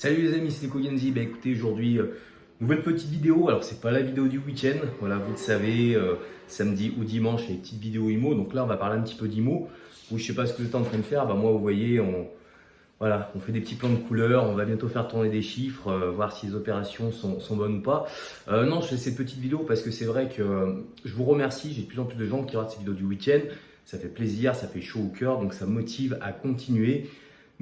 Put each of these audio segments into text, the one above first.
Salut les amis, c'est Nico Genzi. Écoutez, aujourd'hui, nouvelle petite vidéo. Alors, c'est pas la vidéo du week-end. Voilà, vous le savez, samedi ou dimanche, les petites vidéos IMO. Donc là, on va parler un petit peu d'IMO. Vous, je sais pas ce que vous êtes en train de faire. Bah, moi, vous voyez, voilà, on fait des petits plans de couleurs. On va bientôt faire tourner des chiffres, voir si les opérations sont bonnes ou pas. Non, je fais cette petite vidéo parce que c'est vrai que je vous remercie. J'ai de plus en plus de gens qui regardent ces vidéos du week-end. Ça fait plaisir, ça fait chaud au cœur. Donc, ça me motive à continuer.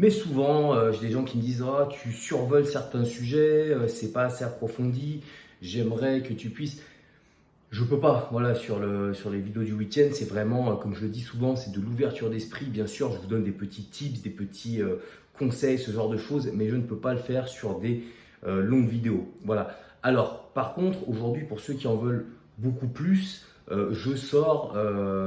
Mais souvent, j'ai des gens qui me disent «Ah, tu survoles certains sujets, c'est pas assez approfondi, j'aimerais que tu puisses». Je peux pas, voilà, sur les vidéos du week-end, c'est vraiment, comme je le dis souvent, c'est de l'ouverture d'esprit. Bien sûr, je vous donne des petits tips, des petits conseils, ce genre de choses, mais je ne peux pas le faire sur des longues vidéos. Voilà. Alors, par contre, aujourd'hui, pour ceux qui en veulent beaucoup plus, je sors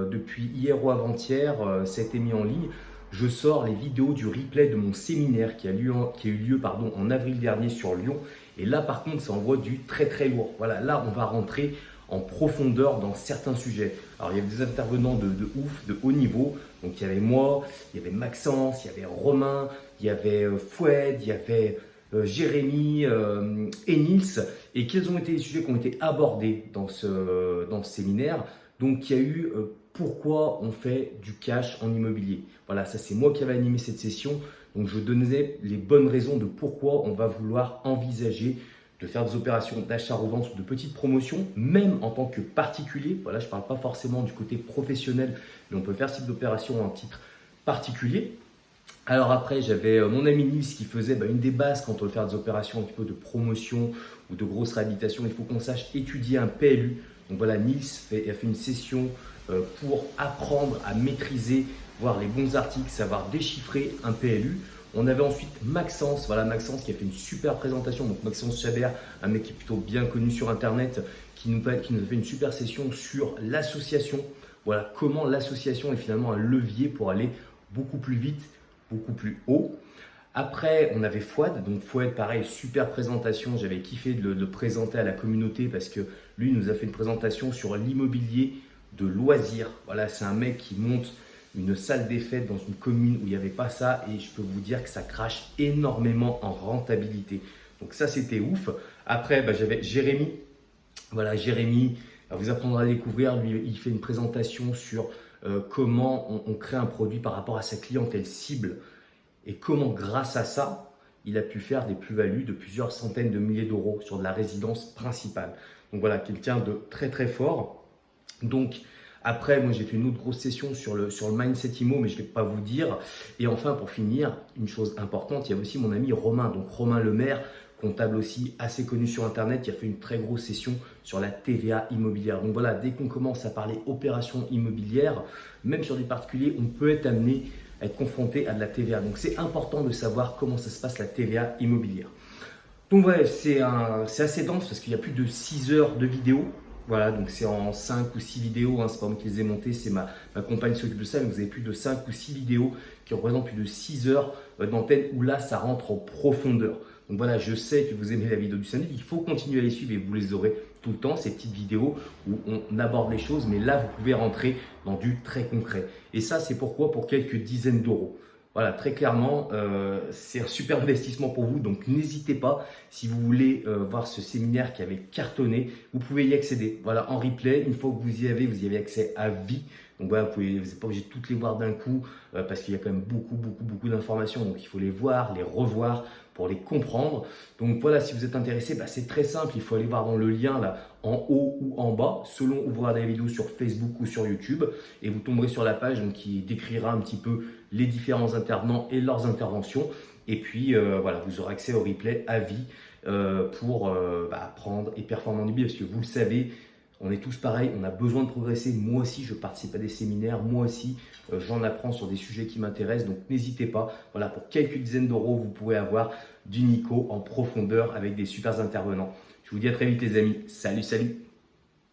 depuis hier ou avant-hier, ça a été mis en ligne. Je sors les vidéos du replay de mon séminaire qui a eu lieu en avril dernier sur Lyon. Et là, par contre, ça envoie du très très lourd. Voilà, là, on va rentrer en profondeur dans certains sujets. Alors, il y avait des intervenants de ouf, de haut niveau. Donc, il y avait moi, il y avait Maxence, il y avait Romain, il y avait Foued, il y avait Jérémy et Nils. Et quels ont été les sujets qui ont été abordés dans ce séminaire? Donc, il y a eu pourquoi on fait du cash en immobilier. Voilà, ça c'est moi qui avais animé cette session. Donc, je donnais les bonnes raisons de pourquoi on va vouloir envisager de faire des opérations d'achat-revente ou de petites promotions, même en tant que particulier. Voilà, je ne parle pas forcément du côté professionnel, mais on peut faire ce type d'opération en titre particulier. Alors après, j'avais mon ami Nils qui faisait une des bases quand on veut faire des opérations un petit peu de promotion ou de grosse réhabilitation. Il faut qu'on sache étudier un PLU. Donc voilà, Nils a fait une session pour apprendre à maîtriser, voir les bons articles, savoir déchiffrer un PLU. On avait ensuite Maxence, voilà Maxence qui a fait une super présentation. Donc Maxence Chabert, un mec qui est plutôt bien connu sur Internet, qui nous a fait une super session sur l'association. Voilà comment l'association est finalement un levier pour aller beaucoup plus vite, beaucoup plus haut. Après, on avait Fouad. Donc Fouad, pareil, super présentation. J'avais kiffé de le présenter à la communauté parce que lui nous a fait une présentation sur l'immobilier de loisirs. Voilà, c'est un mec qui monte une salle des fêtes dans une commune où il n'y avait pas ça et je peux vous dire que ça crache énormément en rentabilité. Donc ça, c'était ouf. Après, j'avais Jérémy. Voilà, Jérémy, vous apprendrez à découvrir. Lui, il fait une présentation sur comment on crée un produit par rapport à sa clientèle cible et comment, grâce à ça, il a pu faire des plus-values de plusieurs centaines de milliers d'euros sur de la résidence principale. Donc voilà, quelqu'un de très très fort. Donc après, moi j'ai fait une autre grosse session sur le mindset IMO, mais je ne vais pas vous dire. Et enfin, pour finir, une chose importante, il y a aussi mon ami Romain. Donc Romain Lemaire, comptable aussi assez connu sur Internet, qui a fait une très grosse session sur la TVA immobilière. Donc voilà, dès qu'on commence à parler opération immobilière, même sur des particuliers, on peut être amené à être confronté à de la TVA. Donc c'est important de savoir comment ça se passe la TVA immobilière. Donc ouais, c'est assez dense parce qu'il y a plus de 6 heures de vidéo. Voilà, donc c'est en 5 ou 6 vidéos, hein, c'est pas moi qui les ai montées, c'est ma compagne qui s'occupe de ça, mais vous avez plus de 5 ou 6 vidéos qui représentent plus de 6 heures d'antenne où là ça rentre en profondeur. Donc voilà, je sais que vous aimez la vidéo du samedi, il faut continuer à les suivre et vous les aurez tout le temps, ces petites vidéos où on aborde les choses, mais là vous pouvez rentrer dans du très concret. Et ça, c'est pourquoi pour quelques dizaines d'euros. Voilà, très clairement, c'est un super investissement pour vous. Donc, n'hésitez pas, si vous voulez voir ce séminaire qui avait cartonné, vous pouvez y accéder. Voilà, en replay, une fois que vous y avez accès à vie. Donc, voilà, vous n'êtes pas obligé de toutes les voir d'un coup parce qu'il y a quand même beaucoup d'informations. Donc, il faut les voir, les revoir pour les comprendre. Donc, voilà, si vous êtes intéressé, c'est très simple. Il faut aller voir dans le lien là, en haut ou en bas, selon où vous regardez la vidéo sur Facebook ou sur YouTube. Et vous tomberez sur la page donc, qui décrira un petit peu les différents intervenants et leurs interventions. Et puis, voilà, vous aurez accès au replay à vie pour apprendre et performer en immobilier. Parce que vous le savez, on est tous pareils, on a besoin de progresser. Moi aussi, je participe à des séminaires. Moi aussi, j'en apprends sur des sujets qui m'intéressent. Donc, n'hésitez pas. Voilà, pour quelques dizaines d'euros, vous pouvez avoir du Nico en profondeur avec des super intervenants. Je vous dis à très vite, les amis. Salut, salut!